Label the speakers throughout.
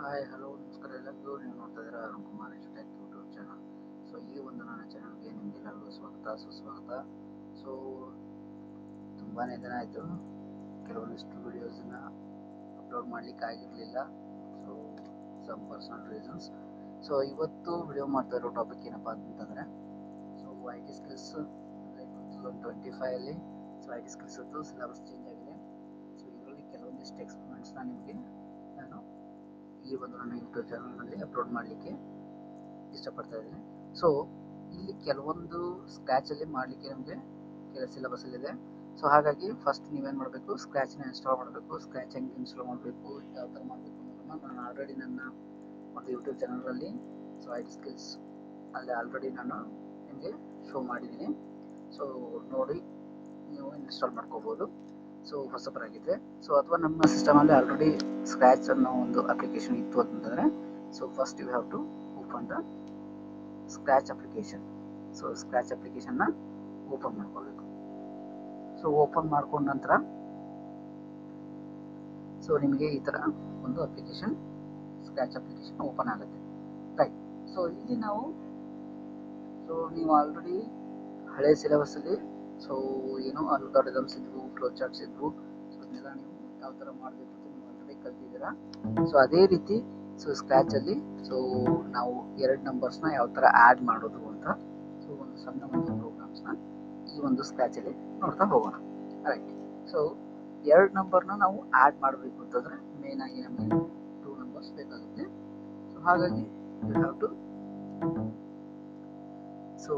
Speaker 1: Hi hello ನಮಸ್ಕಾರ ಎಲ್ಲರಿಗೂ. ನೀವು ನೋಡ್ತಾ ಇದ್ದೀರಾ Arun Kumar tech YouTube channel. So ಈ ಒಂದು ನನ್ನ ಚಾನಲ್ಗೆ ನಿಮಗೆಲ್ಲರಿಗೂ ಸ್ವಾಗತ ಸುಸ್ವಾಗತ. ಸೊ ತುಂಬಾ ದಿನ ಆಯಿತು ಕೆಲವೊಂದಿಷ್ಟು ವಿಡಿಯೋಸನ್ನ ಅಪ್ಲೋಡ್ ಮಾಡಲಿಕ್ಕೆ ಆಗಿರಲಿಲ್ಲ. So some personal reasons. So ಇವತ್ತು ವಿಡಿಯೋ ಮಾಡ್ತಾ ಇರೋ ಟಾಪಿಕ್ ಏನಪ್ಪ ಅಂತಂದರೆ ಸೊ ಐ ಟಿ ಸ್ಕಿಲ್ಸ್ ಅಂದರೆ 2025ಅಲ್ಲಿ ಸೊ ಐ ಟಿ ಸ್ಕಿಲ್ಸ್ ಅದು ಸಿಲೆಬಸ್ ಚೇಂಜ್ ಆಗಿದೆ. ಸೊ ಇದರಲ್ಲಿ ಕೆಲವೊಂದಿಷ್ಟು ಎಕ್ಸ್ಪೆರಿಮೆಂಟ್ಸ್ನ ನಿಮಗೆ ನಾನು ಈ ಒಂದು ನನ್ನ ಯೂಟ್ಯೂಬ್ ಚಾನಲ್ನಲ್ಲಿ ಅಪ್ಲೋಡ್ ಮಾಡಲಿಕ್ಕೆ ಇಷ್ಟಪಡ್ತಾ ಇದ್ದೀನಿ. ಸೊ ಇಲ್ಲಿ ಕೆಲವೊಂದು ಸ್ಕ್ರ್ಯಾಚಲ್ಲಿ ಮಾಡಲಿಕ್ಕೆ ನಮಗೆ ಕೆಲ ಸಿಲೆಬಸ್ಸಲ್ಲಿದೆ. ಸೊ ಹಾಗಾಗಿ ಫಸ್ಟ್ ನೀವೇನು ಮಾಡಬೇಕು, ಸ್ಕ್ರ್ಯಾಚ್ನ ಇನ್ಸ್ಟಾಲ್ ಮಾಡಬೇಕು. ಸ್ಕ್ರ್ಯಾಚ್ ಹೆಂಗೆ ಇನ್ಸ್ಟಾಲ್ ಮಾಡಬೇಕು, ಯಾವ ಥರ ಮಾಡಬೇಕು ಅನ್ನೋದನ್ನು ನಾನು ಆಲ್ರೆಡಿ ನನ್ನ ಒಂದು ಯೂಟ್ಯೂಬ್ ಚಾನಲಲ್ಲಿ ಸೊ ಐ ಟಿ ಸ್ಕಿಲ್ಸ್ ಅಲ್ಲಿ ಆಲ್ರೆಡಿ ನಾನು ನಿಮಗೆ ಶೋ ಮಾಡಿದ್ದೀನಿ. ಸೊ ನೋಡಿ ನೀವು ಇನ್ಸ್ಟಾಲ್ ಮಾಡ್ಕೋಬೋದು. ಸೊ ಹೊಸಬರಾಗಿದ್ದರೆ ಸೊ ಅಥವಾ ನಮ್ಮ ಸಿಸ್ಟಮಲ್ಲಿ ಆಲ್ರೆಡಿ ಸ್ಕ್ರ್ಯಾಚ್ ಅನ್ನೋ ಒಂದು ಅಪ್ಲಿಕೇಶನ್ ಇತ್ತು ಅಂತಂದರೆ so first you have to open the Scratch application. So Scratch ಅಪ್ಲಿಕೇಶನ್ನ ಓಪನ್ ಮಾಡ್ಕೋಬೇಕು. ಸೊ ಓಪನ್ ಮಾಡ್ಕೊಂಡ ನಂತರ ಸೊ ನಿಮಗೆ ಈ ಥರ ಒಂದು ಅಪ್ಲಿಕೇಶನ್ ಸ್ಕ್ರ್ಯಾಚ್ ಅಪ್ಲಿಕೇಶನ್ ಓಪನ್ ಆಗುತ್ತೆ, ರೈಟ್. ಸೊ ಇಲ್ಲಿ ನಾವು ಸೊ ನೀವು ಆಲ್ರೆಡಿ ಹಳೆ ಸಿಲೆಬಸ್ಸಲ್ಲಿ ಸೊ ಏನು ಅಲ್ಗಾರಿದಮ್ಸ್ ಇದ್ವು, ಫ್ಲೋ ಚಾರ್ಟ್ಸ್ ಇದ್ವು. ಸೊ ಅದನ್ನೆಲ್ಲ ನೀವು ಯಾವ ಥರ ಮಾಡಬೇಕು ಅಂತ ನೀವು ಆಲ್ರೆಡಿ ಕಲ್ತಿದ್ದೀರಾ. ಸೊ ಅದೇ ರೀತಿ ಸೊ ಸ್ಕ್ರ್ಯಾಚಲ್ಲಿ ಸೊ ನಾವು ಎರಡು ನಂಬರ್ಸ್ನ ಯಾವ ಥರ ಆ್ಯಡ್ ಮಾಡೋದು ಅಂತ ಸೊ ಒಂದು ಸಣ್ಣ ಒಂದು ಪ್ರೋಗ್ರಾಮ್ಸ್ನ ಈ ಒಂದು ಸ್ಕ್ರ್ಯಾಚಲ್ಲಿ ನೋಡ್ತಾ ಹೋಗೋಣ, ರೈಟ್. ಸೊ ಎರಡು ನಂಬರ್ನ ನಾವು ಆ್ಯಡ್ ಮಾಡಬೇಕು ಅಂತಂದರೆ ಮೇಯ್ನಾಗಿ ನಮಗೆ 2 ನಂಬರ್ಸ್ ಬೇಕಾಗುತ್ತೆ. ಸೊ ಹಾಗಾಗಿ you have to so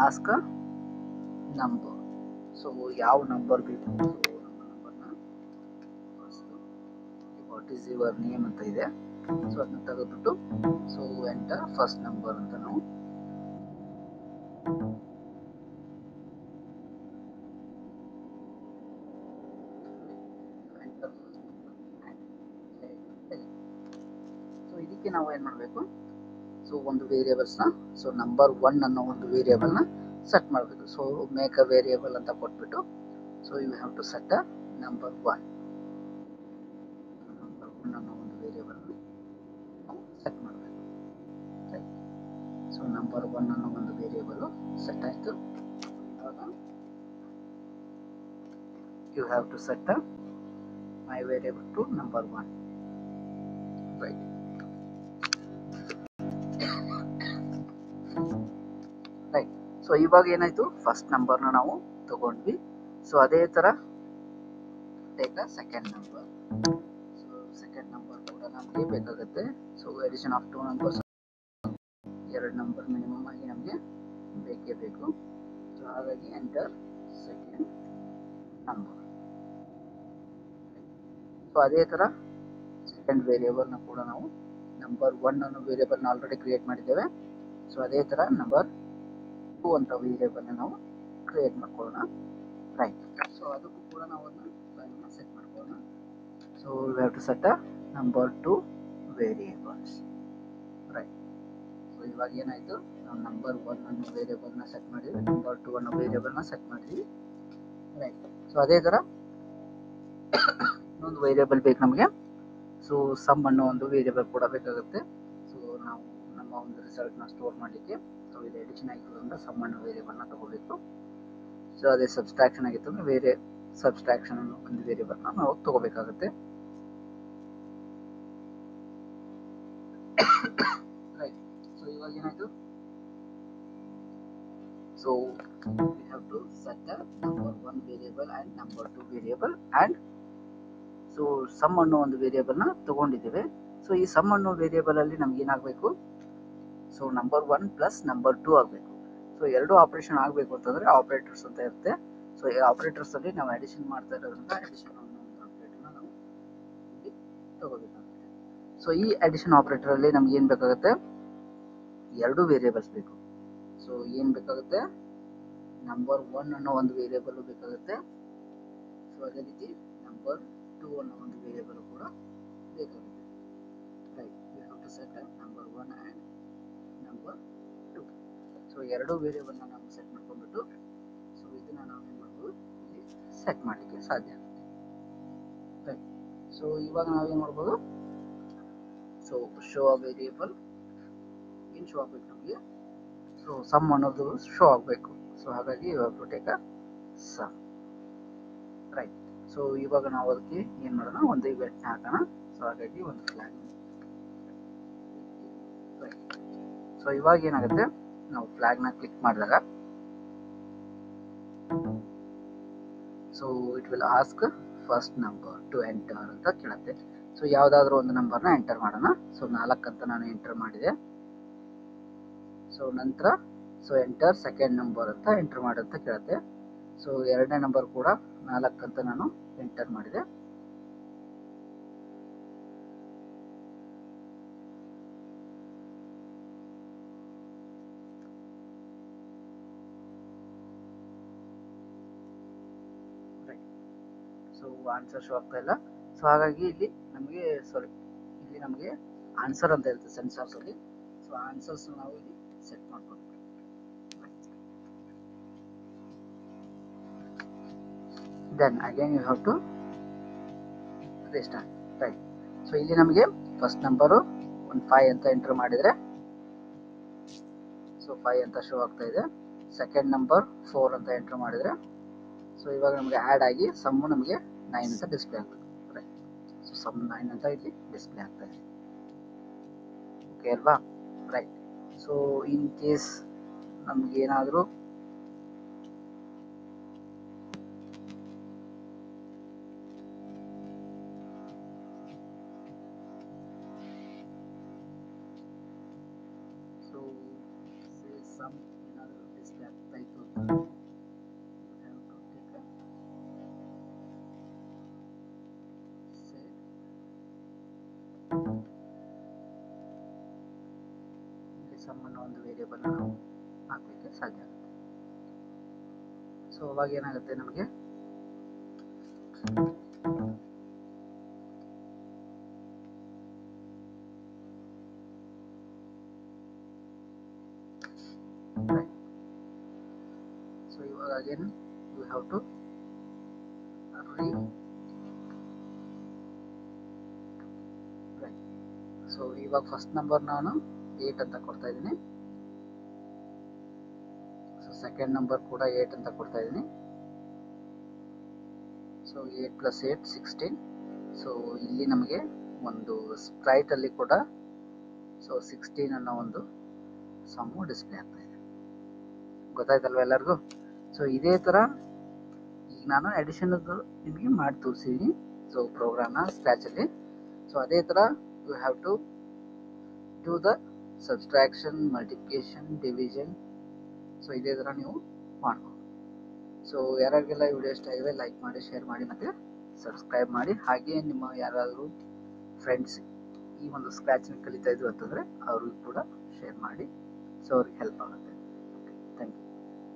Speaker 1: ask a number. So ಯಾವ ನಂಬರ್ ಬೇಕು, ಸೊ ನಮ್ಮ ನಂಬರ್ನ first what is your name ಅಂತ ಇದೆ. ಸೊ ಅದನ್ನ ತೆಗೆದ್ಬಿಟ್ಟು ಸೊ ಎಂಟರ್ ಫಸ್ಟ್ ನಂಬರ್ ಅಂತ ನಾವು ಸೊ ಇದಕ್ಕೆ ನಾವು ಏನು ಮಾಡಬೇಕು, ಸೊ ಒಂದು ವೇರಿಯೇಬಲ್ಸ್ನ ಸೊ ನಂಬರ್ 1 ಅನ್ನೋ ಒಂದು ವೇರಿಯೇಬಲ್ನ ಸೆಟ್ ಮಾಡಬೇಕು. ಸೊ ಮೇಕ್ ಅ ವೇರಿಯೇಬಲ್ ಅಂತ ಕೊಟ್ಬಿಟ್ಟು so you have to set a number 1 ಅನ್ನೋ ಒಂದು ವೇರಿಯೇಬಲ್ನ ನಾವು ಸೆಟ್ ಮಾಡಬೇಕು, ರೈಟ್. ಸೊ ನಂಬರ್ 1 ಅನ್ನೋ ಒಂದು ವೇರಿಯೇಬಲ್ ಸೆಟ್ ಆಯಿತು. ಇವಾಗ you have to set a my variable to number 1, right. Right. So ಇವಾಗ ಏನಾಯಿತು, ಫಸ್ಟ್ ನಂಬರ್ನ ನಾವು ತಗೊಂಡ್ವಿ. ಸೊ ಅದೇ ಥರ take a second number. So second number ಕೂಡ ನಮಗೆ ಬೇಕಾಗುತ್ತೆ. ಸೊ ಎಡಿಷನ್ ಆಫ್ 2 ನಂಬರ್ಸ್, ಎರಡು ನಂಬರ್ ಮಿನಿಮಮ್ ಆಗಿ ನಮಗೆ ಬೇಕೇ ಬೇಕು. ಸೊ ಹಾಗಾಗಿ ಎಂಟರ್ ಸೆಕೆಂಡ್ ನಂಬರ್. ಸೊ ಅದೇ ಥರ ಸೆಕೆಂಡ್ ವೇರಿಯೇಬಲ್ನ ಕೂಡ ನಾವು ನಂಬರ್ 1 ಅನ್ನೋ ವೇರಿಯೇಬಲ್ನ ಆಲ್ರೆಡಿ ಕ್ರಿಯೇಟ್ ಮಾಡಿದ್ದೇವೆ. ಸೊ ಅದೇ ಥರ ನಂಬರ್ 2 ಅಂತ ವೇರಿಯೇಬಲ್ನ ನಾವು ಕ್ರಿಯೇಟ್ ಮಾಡ್ಕೊಳ್ಳೋಣ, ರೈಟ್. ಸೊ ಅದಕ್ಕೂ ಕೂಡ ನಾವು ಅದನ್ನ ಸೆಟ್ ಮಾಡ್ಕೊಳ್ಳೋಣ. So we have to set a number 2 variables, right. So ಇವಾಗ ಏನಾಯಿತು, ನಾವು ನಂಬರ್ 1 ಅನ್ನೋ ವೇರಿಯೇಬಲ್ನ ಸೆಟ್ ಮಾಡಿದ್ವಿ, ನಂಬರ್ 2 ಅನ್ನೋ ವೇರಿಯೇಬಲ್ನ ಸೆಟ್ ಮಾಡಿದ್ವಿ, ರೈಟ್. ಸೊ ಅದೇ ಥರ ಇನ್ನೊಂದು ವೇರಿಯೇಬಲ್ ಬೇಕು ನಮಗೆ. ಸೊ ಸಮ್ ಅನ್ನೋ ಒಂದು ವೇರಿಯೇಬಲ್ ಕೂಡ ಬೇಕಾಗುತ್ತೆ. ಸೊ ನಾವು ನಮ್ಮ ಒಂದು ರಿಸಲ್ಟ್ನ ಸ್ಟೋರ್ ಮಾಡಲಿಕ್ಕೆ ಸೊ ಇದು ಎಡಿಷನ್ ಆಗಿರೋದ್ರಿಂದ ಸಮ್ ಅನ್ನೋ ವೇರಿಯೇಬಲ್ನ ತಗೋಬೇಕು. ಸೊ ಅದೇ ಸಬ್ಸ್ಟ್ರಾಕ್ಷನ್ ಆಗಿತ್ತು ಅಂದರೆ ಬೇರೆ ಸಬ್ಸ್ಟ್ರಾಕ್ಷನ್ ಅನ್ನೋ ಒಂದು ವೇರಿಯೇಬಲ್ನ ನಾವು ತಗೋಬೇಕಾಗುತ್ತೆ, ರೈಟ್. ಸೊ ಇವಾಗ ಏನಾಯಿತು, so we have to set the number 1 variable and number 2 variable and so sum ಅನ್ನೋ ಒಂದು ವೇರಿಯೇಬಲ್ನ ತಗೊಂಡಿದ್ದೇವೆ. ಸೊ ಈ ಸಮ್ ಅನ್ನೋ ವೇರಿಯೇಬಲ್ ಅಲ್ಲಿ ನಮ್ಗೆ ಏನಾಗಬೇಕು, ಸೊ ನಂಬರ್ 1 ಪ್ಲಸ್ ನಂಬರ್ 2 ಆಗಬೇಕು. ಸೊ ಎರಡು ಆಪರೇಷನ್ ಆಗಬೇಕು ಅಂತಂದರೆ ಆಪರೇಟರ್ಸ್ ಅಂತ ಇರುತ್ತೆ. ಸೊ ಈ ಆಪರೇಟರ್ಸ್ ಅಲ್ಲಿ ನಾವು ಅಡಿಷನ್ ಮಾಡ್ತಾ ಇರೋದ್ರಿಂದ ಅಡಿಷನ್ ಅನ್ನೋ ಒಂದು ಆಪರೇಟರ್ನ ನಾವು ಇಲ್ಲಿ ತಗೋಬೇಕಾಗುತ್ತೆ. ಸೊ ಈ ಅಡಿಷನ್ ಆಪರೇಟರ್ ಅಲ್ಲಿ ನಮ್ಗೆ ಏನು ಬೇಕಾಗುತ್ತೆ, ಎರಡು ವೇರಿಯೇಬಲ್ಸ್ ಬೇಕು. ಸೊ ಏನು ಬೇಕಾಗುತ್ತೆ, ನಂಬರ್ 1 ಅನ್ನೋ ಒಂದು ವೇರಿಯೇಬಲ್ ಬೇಕಾಗುತ್ತೆ. ಸೊ ಅದೇ ರೀತಿ ನಂಬರ್ 2 ಅನ್ನೋ ಒಂದು ವೇರಿಯೇಬಲ್ ಕೂಡ ಬೇಕಾಗುತ್ತೆ, right. You have to set number 1 and number 2. So ಎರಡು ವೇರಿಯೇಬಲ್ನ ನಾವು ಸೆಟ್ ಮಾಡ್ಕೊಂಡ್ಬಿಟ್ಟು ಸೊ ಇದನ್ನು ನಾವು ಏನು ಮಾಡ್ಬೋದು, ಇಲ್ಲಿ ಸೆಟ್ ಮಾಡಲಿಕ್ಕೆ ಸಾಧ್ಯ ಆಗುತ್ತೆ, ರೈಟ್. ಸೊ ಇವಾಗ ನಾವೇನು ಮಾಡ್ಬೋದು, ಸೊ ಶೋ ಅ ವೇರಿಯೇಬಲ್ ಏನು ಶೋ ಆಗಬೇಕು ನಮಗೆ, ಸೊ ಸಮ್ ಅನ್ನೋದು ಶೋ ಆಗಬೇಕು. ಸೊ ಹಾಗಾಗಿ you have to take a sum, right. So ಇವಾಗ ನಾವು ಅದಕ್ಕೆ ಏನು ಮಾಡೋಣ, ಒಂದು ಇವೆಂಟ್ನ ಹಾಕೋಣ. ಸೊ ಹಾಗಾಗಿ ಒಂದು ಫ್ಲಾಗ್, ರೈಟ್. ಸೊ ಇವಾಗ ಏನಾಗುತ್ತೆ, ನಾವು ಫ್ಲಾಗ್ನ ಕ್ಲಿಕ್ ಮಾಡಿದಾಗ so it will ask first number two enter ಅಂತ ಕೇಳುತ್ತೆ. ಸೊ ಯಾವುದಾದ್ರೂ ಒಂದು ನಂಬರ್ನ ಎಂಟರ್ ಮಾಡೋಣ. ಸೊ 4 ಅಂತ ನಾನು ಎಂಟರ್ ಮಾಡಿದೆ. ಸೊ ನಂತರ ಸೊ ಎಂಟರ್ ಸೆಕೆಂಡ್ ನಂಬರ್ ಅಂತ ಎಂಟರ್ ಮಾಡಂತ ಕೇಳುತ್ತೆ. ಸೊ ಎರಡನೇ ನಂಬರ್ ಕೂಡ 4 ಅಂತ ನಾನು ಎಂಟರ್ ಮಾಡಿದೆ. ಸೊ ಆನ್ಸರ್ ಶೋ ಆಗ್ತಾ ಇಲ್ಲ. ಸೊ ಹಾಗಾಗಿ ಇಲ್ಲಿ ನಮಗೆ ಆನ್ಸರ್ ಅಂತ ಇರುತ್ತೆ ಸೆನ್ಸಾರ್ಸ್ ಅಲ್ಲಿ. ಸೊ ಆನ್ಸರ್ಸ್ ನಾವು ಇಲ್ಲಿ ಸೆಟ್ ಮಾಡ್ಕೊಳ್ಬೇಕು. Then again you have to restart, right. So ಇಲ್ಲಿ ನಮಗೆ ಫಸ್ಟ್ ನಂಬರು ಒಂದು 5 ಅಂತ ಎಂಟರ್ ಮಾಡಿದರೆ ಸೊ 5 ಅಂತ ಶೋ ಆಗ್ತಾ ಇದೆ. ಸೆಕೆಂಡ್ ನಂಬರ್ 4 ಅಂತ ಎಂಟರ್ ಮಾಡಿದರೆ ಸೊ ಇವಾಗ ನಮಗೆ ಆ್ಯಡ್ ಆಗಿ ಸಮ್ಮು ನಮಗೆ 9 ಅಂತ ಡಿಸ್ಪ್ಲೇ ಆಗ್ತದೆ, ರೈಟ್. ಸೊ ಸಮ್ 9 ಅಂತ ಇಲ್ಲಿ ಡಿಸ್ಪ್ಲೇ ಆಗ್ತಾ ಇದೆ, ಓಕೆ ಅಲ್ವಾ, ರೈಟ್. ಸೊ ಇನ್ ಕೇಸ್ ನಮಗೇನಾದರೂ ಸೊ ಸಮ್ ಏನಾದರೂ ಡಿಸ್ಪ್ಲೇ ಆಗ್ತಾ ಇತ್ತು ಅಂತ ಸಮ್ ಅನ್ನೋ ಒಂದು ವೇರಿಯೇಬಲ್ ನಾವು ಹಾಕಲಿಕ್ಕೆ ಸಾಧ್ಯ ಆಗುತ್ತೆ. ಸೊ ಅವಾಗ ಏನಾಗುತ್ತೆ ನಮಗೆ, ಸೊ ಇವಾಗ again you have to right. So ಇವಾಗ ಫಸ್ಟ್ ನಂಬರ್ ನಾನು 8 ಅಂತ ಕೊಡ್ತಾ ಇದ್ದೀನಿ. ಸೊ ಸೆಕೆಂಡ್ ನಂಬರ್ ಕೂಡ 8 ಅಂತ ಕೊಡ್ತಾ ಇದ್ದೀನಿ. ಸೊ 8 + 8 16. ಸೊ ಇಲ್ಲಿ ನಮಗೆ ಒಂದು ಸ್ಪ್ರೈಟ್ ಅಲ್ಲಿ ಕೂಡ ಸೊ 16 ಅನ್ನೋ ಒಂದು ಸಮ್ಮು ಡಿಸ್ಪ್ಲೇ ಆಗ್ತಾ ಇದೆ, ಗೊತ್ತಾಯ್ತಲ್ವ ಎಲ್ಲರಿಗೂ. ಸೊ ಇದೇ ಥರ ಈಗ ನಾನು ಅಡಿಷನ್ ನಿಮಗೆ ಮಾಡಿ ತೋರಿಸಿದ್ದೀನಿ, ಸೊ ಪ್ರೋಗ್ರಾಮ್ನ ಸ್ಕ್ರ್ಯಾಚಲ್ಲಿ. ಸೊ ಅದೇ ಥರ you have to do the subtraction, multiplication, division. So ಇದೇ ಥರ ನೀವು ಮಾಡ್ಬೋದು. ಸೊ ಯಾರಿಗೆಲ್ಲ ವಿಡಿಯೋ ಇಷ್ಟ ಆಗಿವೆ ಲೈಕ್ ಮಾಡಿ, ಶೇರ್ ಮಾಡಿ, ಮತ್ತು ಸಬ್ಸ್ಕ್ರೈಬ್ ಮಾಡಿ. ಹಾಗೆಯೇ ನಿಮ್ಮ ಯಾರಾದರೂ ಫ್ರೆಂಡ್ಸ್ ಈ ಒಂದು ಸ್ಕ್ರ್ಯಾಚ್ನ ಕಲಿತಾ ಇದ್ರು ಅಂತಂದರೆ ಅವ್ರಿಗೂ ಕೂಡ ಶೇರ್ ಮಾಡಿ. ಸೊ ಅವ್ರಿಗೆ ಹೆಲ್ಪ್ ಆಗುತ್ತೆ. Okay, thank you.